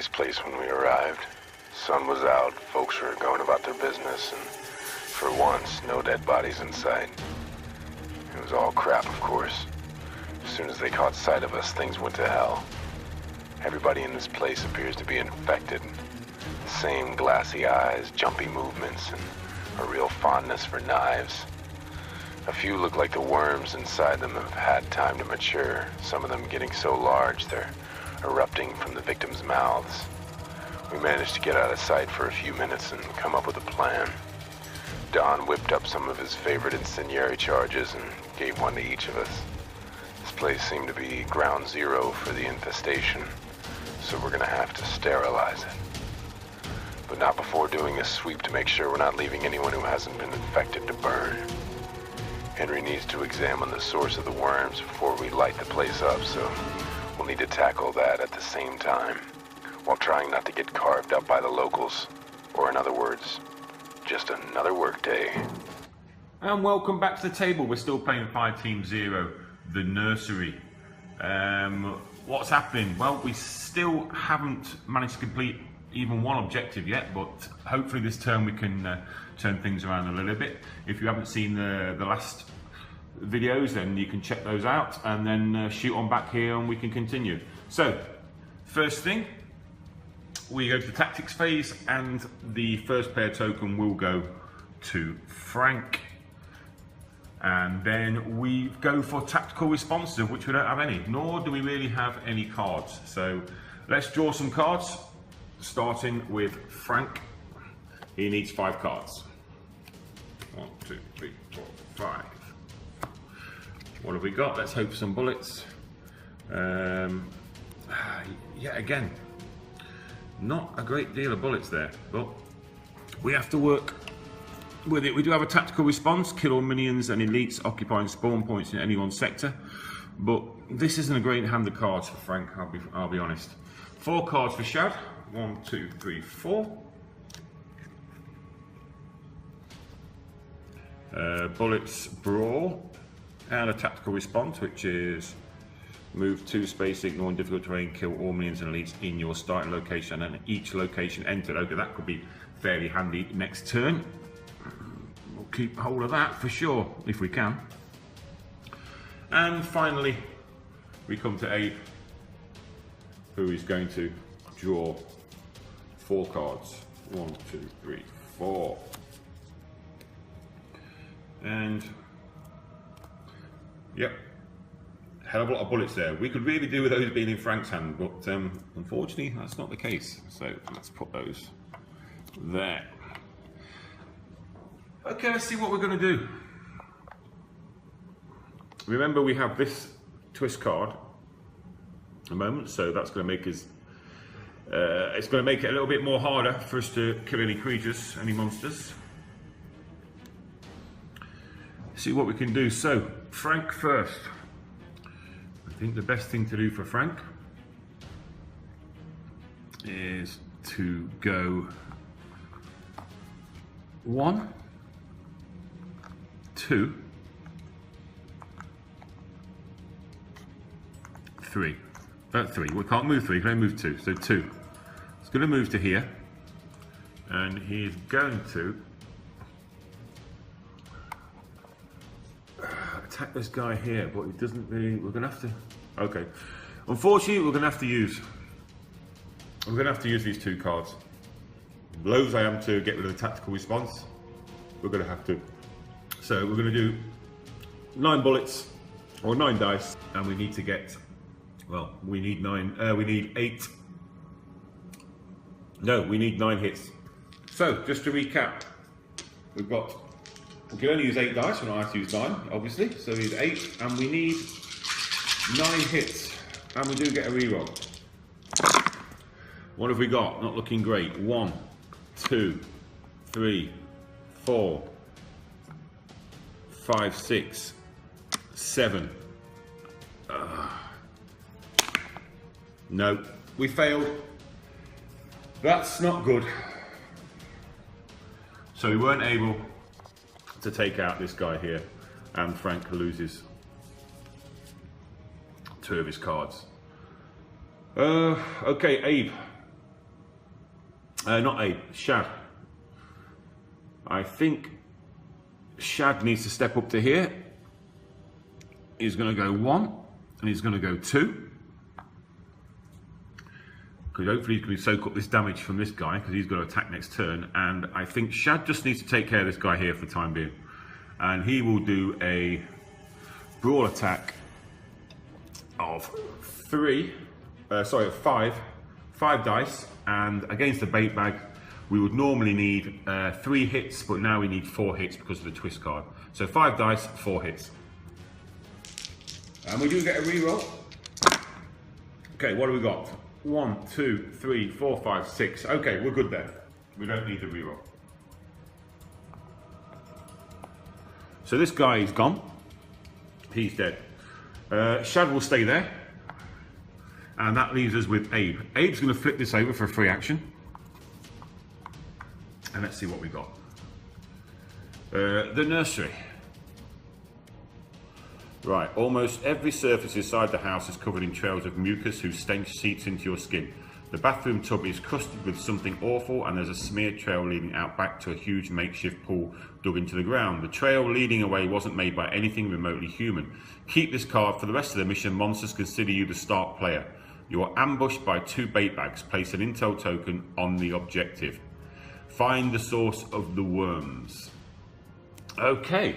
nice place when we arrived. Sun was out, folks were going about their business, and for once, no dead bodies in sight. It was all crap, of course. As soon as they caught sight of us, things went to hell. Everybody in this place appears to be infected. The same glassy eyes, jumpy movements, and a real fondness for knives. A few look like the worms inside them have had time to mature, some of them getting so large they're erupting from the victims' mouths. We managed to get out of sight for a few minutes and come up with a plan. Don whipped up some of his favorite incendiary charges and gave one to each of us. This place seemed to be ground zero for the infestation, so we're gonna have to sterilize it. But not before doing a sweep to make sure we're not leaving anyone who hasn't been infected to burn. Henry needs to examine the source of the worms before we light the place up, so we'll need to tackle that at the same time, while trying not to get carved up by the locals. Or in other words, just another workday. And welcome back to the table. We're still playing Fireteam 0, the Nursery. What's happening? Well, we still haven't managed to complete even one objective yet, but hopefully this turn we can turn things around a little bit. If you haven't seen the last videos, then you can check those out and then shoot on back here and we can continue. So, first thing, we go to the tactics phase and the first player token will go to Frank. And then we go for tactical responses, of which we don't have any, nor do we really have any cards. So let's draw some cards, starting with Frank. He needs 5 cards. 1, 2, 3, 4, 5. What have we got? Let's hope for some bullets. Yeah, again, not a great deal of bullets there, but we have to work with it. We do have a tactical response, kill all minions and elites occupying spawn points in any one sector, but this isn't a great hand of cards for Frank, I'll be honest. 4 cards for Shad. 1, 2, 3, 4. Bullets, brawl, and a tactical response, which is move 2 space, ignoring difficult terrain, kill all minions and elites in your starting location and each location entered. Okay, that could be fairly handy next turn. We'll keep hold of that for sure, if we can. And finally, we come to Abe, who is going to draw 4 cards. 1, 2, 3, 4. And, yep, hell of a lot of bullets there. We could really do with those being in Frank's hand, but unfortunately that's not the case. So let's put those there. Okay, let's see what we're going to do. Remember, we have this twist card at the moment, so that's going to make us it's going to make it a little bit more harder for us to kill any creatures, any monsters. See what we can do. So, Frank first. I think the best thing to do for Frank is to go 1, 2, 3. 3. We can't move 3, we can only move 2. So 2. It's going to move to here, and he's going to attack this guy here, but he doesn't really. We're going to have to. Okay. Unfortunately, we're going to have to use. We're going to have to use these 2 cards. Loath I am to get rid of the tactical response. We're going to have to. So we're going to do 9 bullets or 9 dice, and we need to get. Well, we need 9. We need 8. No, we need 9 hits. So just to recap, we've got. We can only use 8 dice. We're not allowed to use 9, obviously. So we need 8, and we need 9 hits, and we do get a reroll. What have we got? Not looking great. 1, 2, 3, 4, 5, 6, 7. No, we failed. That's not good. So we weren't able to take out this guy here, and Frank loses 2 of his cards. Okay, Abe, Not Abe, Shad. I think Shad needs to step up to here. He's going to go 1, and he's going to go 2. Because hopefully he's going to soak up this damage from this guy, because he's got to attack next turn. And I think Shad just needs to take care of this guy here for the time being. And he will do a brawl attack of 5 dice. And against the bait bag, we would normally need 3 hits, but now we need 4 hits because of the twist card. So 5 dice, 4 hits. And we do get a reroll. Okay, what do we got? 1, 2, 3, 4, 5, 6. Okay, we're good there. We don't need the reroll. So this guy is gone. He's dead. Shad will stay there. And that leaves us with Abe. Abe's going to flip this over for a free action. And let's see what we got. The nursery. Right, almost every surface inside the house is covered in trails of mucus whose stench seeps into your skin. The bathroom tub is crusted with something awful, and there's a smeared trail leading out back to a huge makeshift pool dug into the ground. The trail leading away wasn't made by anything remotely human. Keep this card for the rest of the mission. Monsters consider you the start player. You are ambushed by 2 bait bags. Place an intel token on the objective. Find the source of the worms. Okay.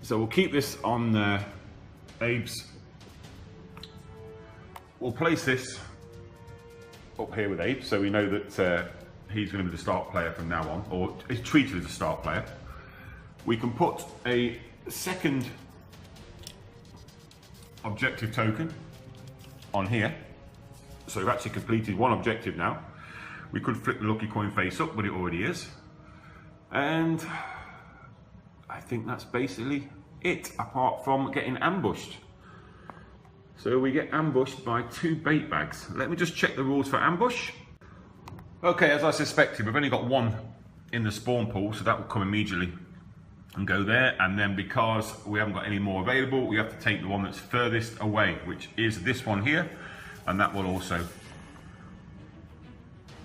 So we'll keep this on Abe's. We'll place this up here with Abe, so we know that he's going to be the start player from now on, or is treated as a start player. We can put a second objective token on here. So we've actually completed 1 objective now. We could flip the lucky coin face up, but it already is. And I think that's basically it, apart from getting ambushed. So we get ambushed by 2 bait bags. Let me just check the rules for ambush. Okay, as I suspected, we've only got 1 in the spawn pool, so that will come immediately and go there. And then because we haven't got any more available, we have to take the one that's furthest away, which is this one here. And that will also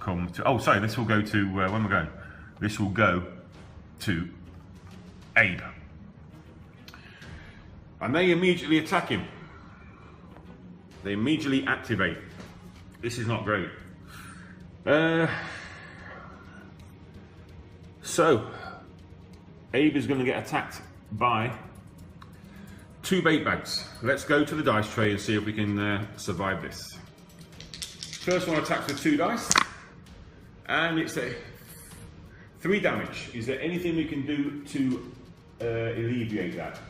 come to, oh sorry, this will go to, where am I going? This will go to Abe. And they immediately attack him. They immediately activate. This is not great. So, Abe is going to get attacked by 2 bait bags. Let's go to the dice tray and see if we can survive this. First one attacks with 2 dice. And it's a 3 damage. Is there anything we can do to alleviate that?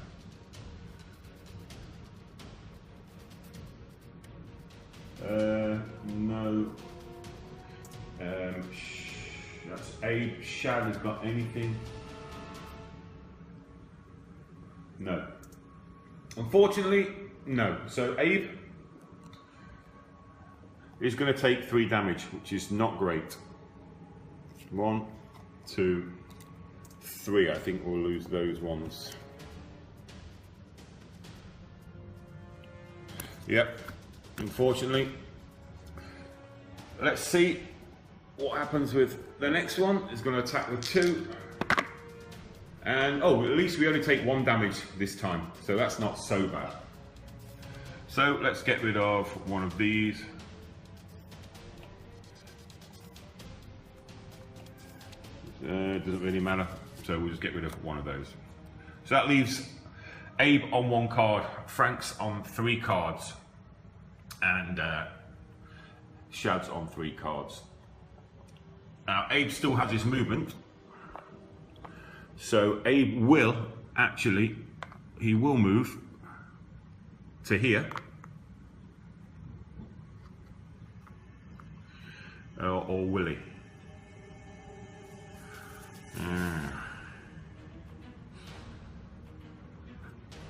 No. That's Abe. Shad has got anything? No. Unfortunately, no. So Abe is going to take 3 damage, which is not great. 1, 2, 3. I think we'll lose those ones. Yep. Unfortunately. Let's see what happens with the next one. It's going to attack with 2. And, oh, at least we only take 1 damage this time. So that's not so bad. So let's get rid of one of these. Doesn't really matter. So we'll just get rid of one of those. So that leaves Abe on 1 card, Frank's on 3 cards. And Shad's on 3 cards. Now Abe still has his movement, so Abe will actually, he will move to here, or will he?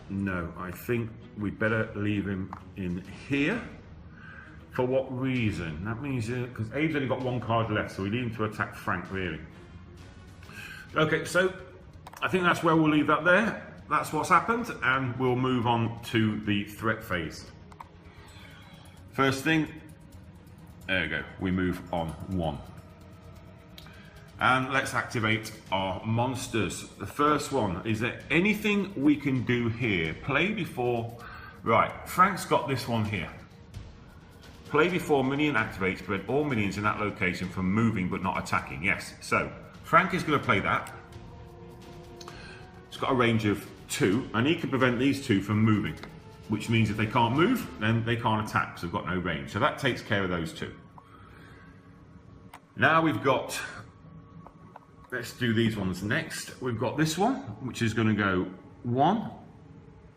No, I think we'd better leave him in here. For what reason? That means, because Abe's only got 1 card left, so we need him to attack Frank, really. Okay, so I think that's where we'll leave that there. That's what's happened, and we'll move on to the threat phase. First thing, There we go. We move on 1. And let's activate our monsters. The first one, is there anything we can do here? Play before... Right, Frank's got this one here. Play before minion activates, prevent all minions in that location from moving but not attacking. Yes, so Frank is going to play that. It's got a range of 2, and he can prevent these 2 from moving, which means if they can't move, then they can't attack, so they've got no range. So that takes care of those 2. Now we've got... Let's do these ones next. We've got this one, which is going to go 1,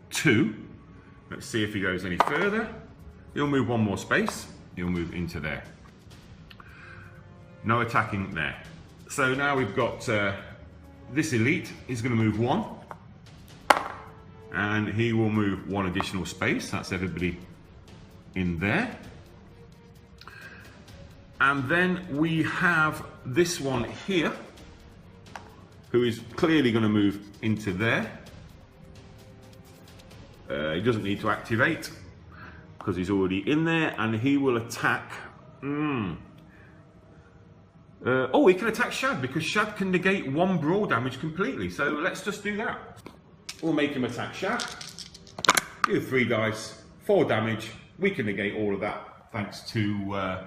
2. Let's see if he goes any further. He'll move 1 more space. He'll move into there. No attacking there. So now we've got this elite is going to move 1. And he will move 1 additional space. That's everybody in there. And then we have this one here, who is clearly going to move into there. He doesn't need to activate because he's already in there, and he will attack. Oh, he can attack Shad because Shad can negate 1 brawl damage completely. So let's just do that. We'll make him attack Shad. Do 3 dice, 4 damage. We can negate all of that thanks to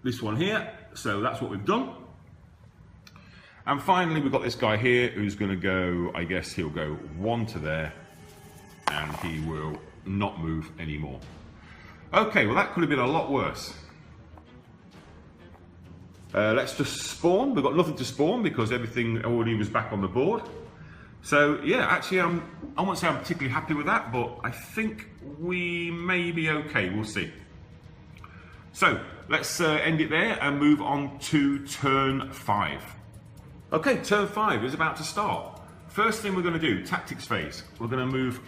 this one here. So that's what we've done. And finally, we've got this guy here who's going to go, I guess he'll go 1 to there, and he will not move anymore. Okay, well that could have been a lot worse. Let's just spawn. We've got nothing to spawn because everything already was back on the board. So yeah, actually I won't say I'm particularly happy with that, but I think we may be okay. We'll see. So let's end it there and move on to turn 5. Okay, turn 5 is about to start. First thing we're going to do, tactics phase. We're going to move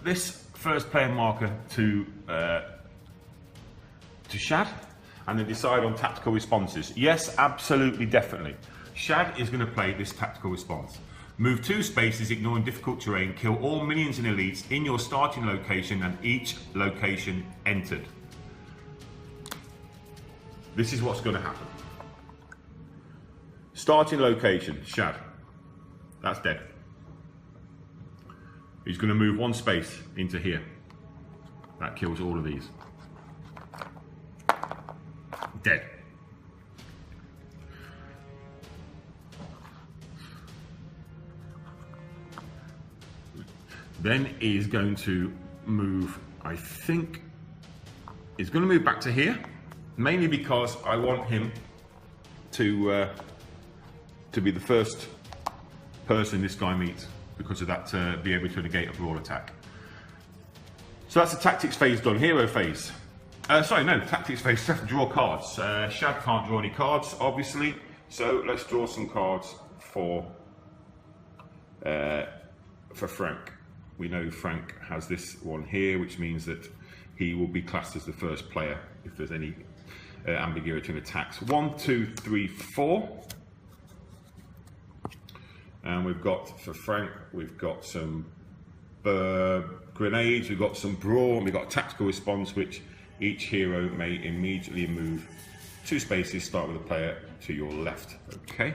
this first player marker to Shad, and then decide on tactical responses. Yes, absolutely, definitely. Shad is going to play this tactical response. Move 2 spaces, ignoring difficult terrain. Kill all minions and elites in your starting location and each location entered. This is what's going to happen. Starting location, Shad. That's dead. He's going to move 1 space into here. That kills all of these. Dead. Then he's going to move, I think, he's going to move back to here, mainly because I want him to be the first person this guy meets, because of that, be able to negate a brawl attack. So that's the tactics phase done. Hero phase. Sorry, no, tactics phase. Have to draw cards. Shad can't draw any cards, obviously. So let's draw some cards for Frank. We know Frank has this one here, which means that he will be classed as the first player if there's any ambiguity in attacks. 1, 2, 3, 4. And we've got, for Frank, we've got some grenades, we've got some brawl, we've got a tactical response, which each hero may immediately move 2 spaces, start with the player to your left. Okay,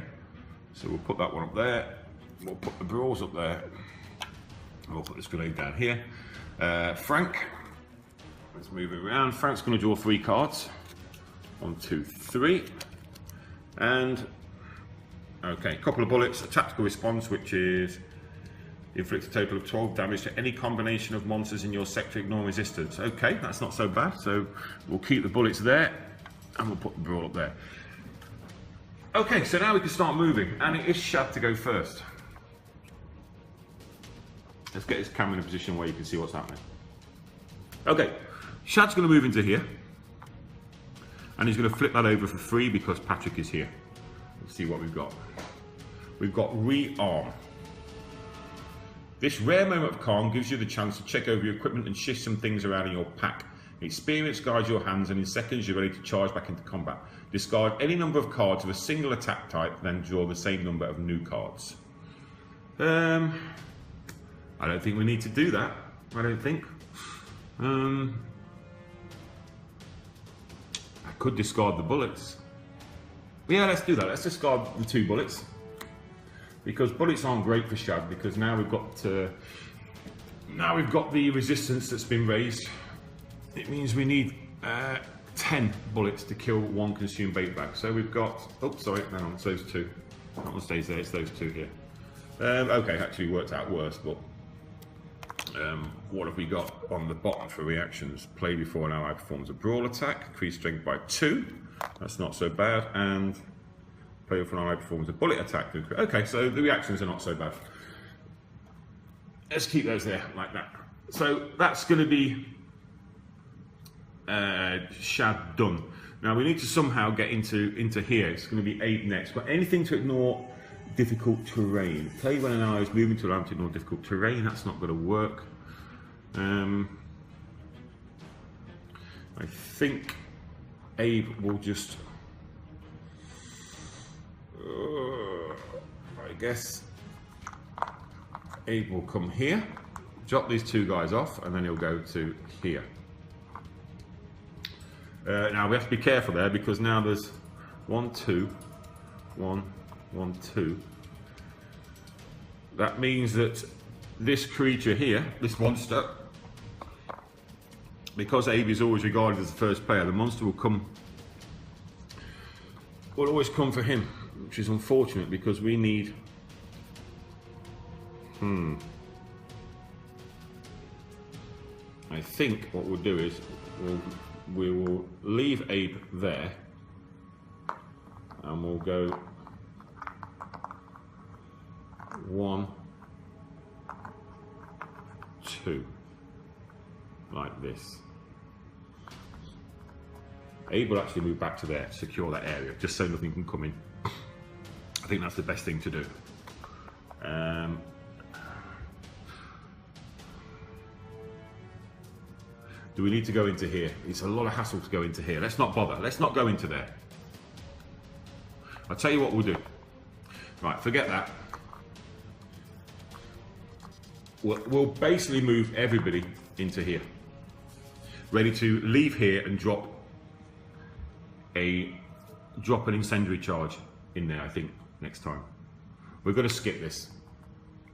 so we'll put that one up there, we'll put the brawls up there, and we'll put this grenade down here. Frank, let's move it around. Frank's going to draw 3 cards. 1, 2, 3. And okay, a couple of bullets, a tactical response, which is inflict a total of 12 damage to any combination of monsters in your sector, ignore resistance. Okay, that's not so bad. So we'll keep the bullets there and we'll put the brawl up there. Okay, so now we can start moving, and it is Shad to go first. Let's get this camera in a position where you can see what's happening. Okay, Shad's going to move into here, and he's going to flip that over for 3 because Patrick is here. Let's see what we've got. We've got rearm. This rare moment of calm gives you the chance to check over your equipment and shift some things around in your pack. Experience guides your hands, and in seconds you're ready to charge back into combat. Discard any number of cards of a single attack type, then draw the same number of new cards. I don't think we need to do that. I don't think. Could discard the bullets. Yeah, let's do that. Let's discard the 2 bullets. Because bullets aren't great for Shad, because now we've got the resistance that's been raised. It means we need 10 bullets to kill 1 consumed bait bag. So we've got, oh sorry, no, it's those 2. That one stays there, it's those 2 here. Okay, actually worked out worse, but what have we got on the bottom for reactions? Play before an ally performs a brawl attack, increase strength by 2. That's not so bad. And play before an ally performs a bullet attack. Okay, so the reactions are not so bad. Let's keep those there like that. So that's going to be Shad done. Now we need to somehow get into here. It's going to be Abe next. But anything to ignore difficult terrain. Play when an ally is moving to allow to ignore difficult terrain. That's not going to work. I think Abe will just. I guess Abe will come here, drop these 2 guys off, and then he'll go to here. Now we have to be careful there because now there's 1, 2, 1, 1, 2. That means that this creature here, this monster, because Abe is always regarded as the first player, the monster will always come for him, which is unfortunate because we need. I think what we'll do is we will leave Abe there, and we'll go 1, 2, like this. Abe will actually move back to there, secure that area, just so nothing can come in. I think that's the best thing to do. Do we need to go into here? It's a lot of hassle to go into here. Let's not bother. Let's not go into there. I'll tell you what we'll do. Right, forget that. We'll basically move everybody into here. Ready to leave here and drop an incendiary charge in there, I think, next time. We're going to skip this.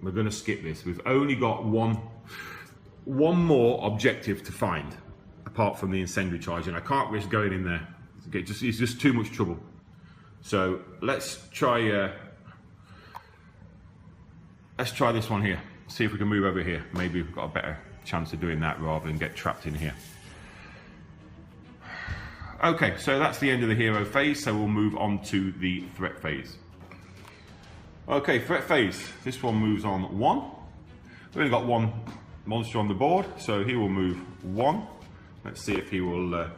We're going to skip this. We've only got one more objective to find, apart from the incendiary charge, and I can't risk going in there. It's just too much trouble. So let's try this one here. See if we can move over here. Maybe we've got a better chance of doing that rather than get trapped in here. Okay, so that's the end of the hero phase, so we'll move on to the threat phase. Okay, threat phase. This one moves on 1. We've only got 1 monster on the board, so he will move 1. Let's see if he will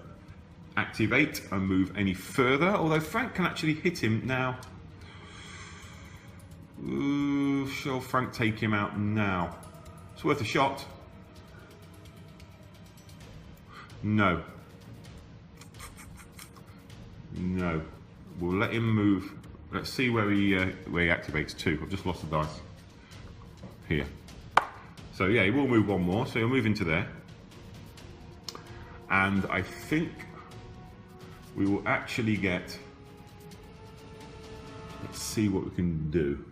activate and move any further, although Frank can actually hit him now. Ooh, shall Frank take him out now? It's worth a shot. No. No. We'll let him move. Let's see where he activates to. I've just lost the dice. Here. So yeah, he will move 1 more, so he'll move into there. And I think we will actually get. Let's see what we can do.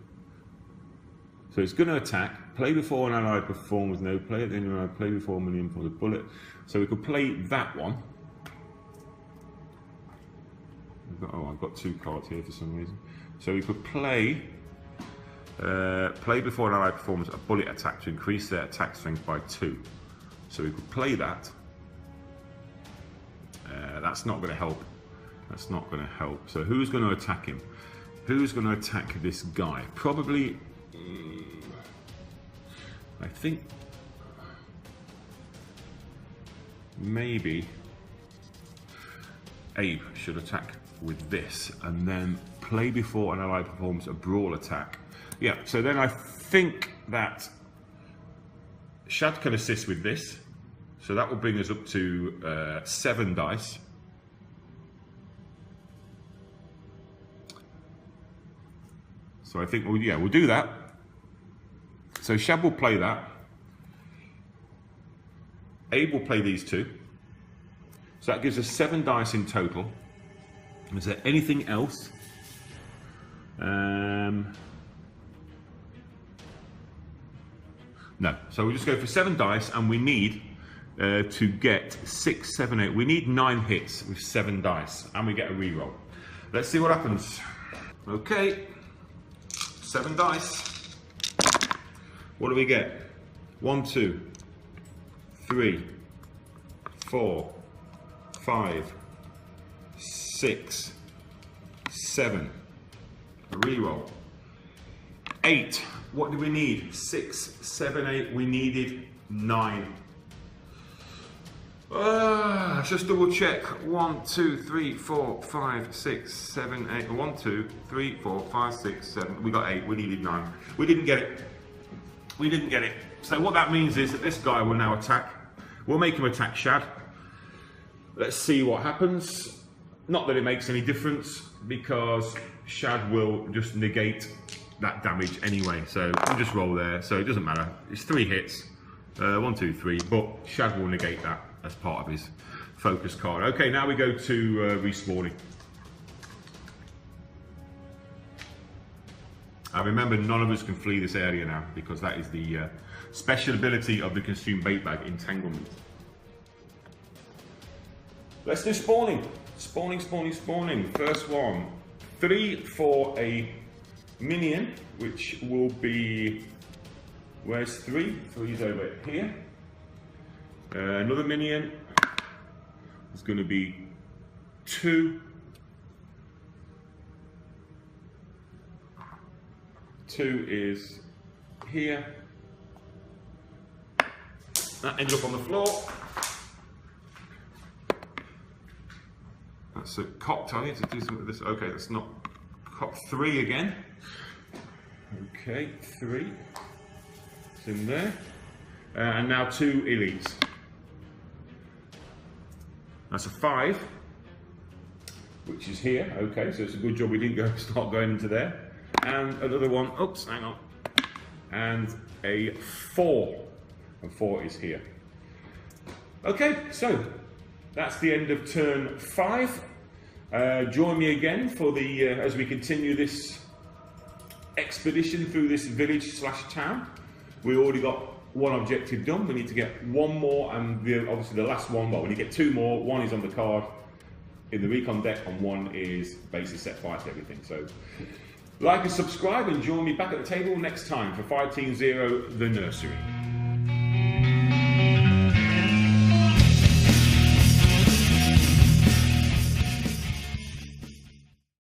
So it's going to attack. Play before an ally performs no play. Then play before a minion for the bullet. So we could play that one. I've got 2 cards here for some reason. So we could play before an ally performs a bullet attack to increase their attack strength by 2. So we could play that. That's not going to help. That's not going to help. So who's going to attack him? Who's going to attack this guy? Probably. I think maybe Abe should attack with this and then play before an ally performs a brawl attack. Yeah, so then I think that Shad can assist with this. So that will bring us up to 7 dice. So I think, well, yeah, we'll do that. So Shad will play that. Abe will play these 2. So that gives us 7 dice in total. Is there anything else? No. So we just go for 7 dice, and we need to get 6, 7, 8. We need 9 hits with 7 dice, and we get a reroll. Let's see what happens. Okay, 7 dice. What do we get? 1, 2, 3, 4, 5, 6, 7. A reroll. 8. What do we need? 6, 7, 8. We needed 9. Let's just double check. 1, 2, 3, 4, 5, 6, 7, 8. 1, 2, 3, 4, 5, 6, 7. We got 8. We needed 9. We didn't get it. We didn't get it. So what that means is that this guy will now attack. We'll make him attack Shad. Let's see what happens. Not that it makes any difference, because Shad will just negate that damage anyway. So we'll just roll there. So it doesn't matter. It's 3 hits. 1, 2, 3. But Shad will negate that as part of his focus card. Okay, now we go to respawning. Remember, none of us can flee this area now, because that is the special ability of the consumed bait bag, entanglement. Let's do spawning. Spawning. First one, 3 for a minion, which will be, where's 3? 3's over here. Another minion is going to be 2. 2 is here. That ended up on the floor. That's a cocked. I need to do something with this. Okay, that's not cocked. 3 again. Okay, 3. It's in there. And now 2 elites. That's a 5, which is here. Okay, so it's a good job we didn't start going into there. And another one. Oops, hang on. And a 4. And 4 is here. Okay, so that's the end of turn 5. Join me again for the as we continue this expedition through this village/town. We already got 1 objective done. We need to get 1 more, and obviously the last one. Well, when you get 2 more, 1 is on the card in the recon deck, and 1 is basically set fire to everything. So, like and subscribe, and join me back at the table next time for Fireteam 0, the Nursery.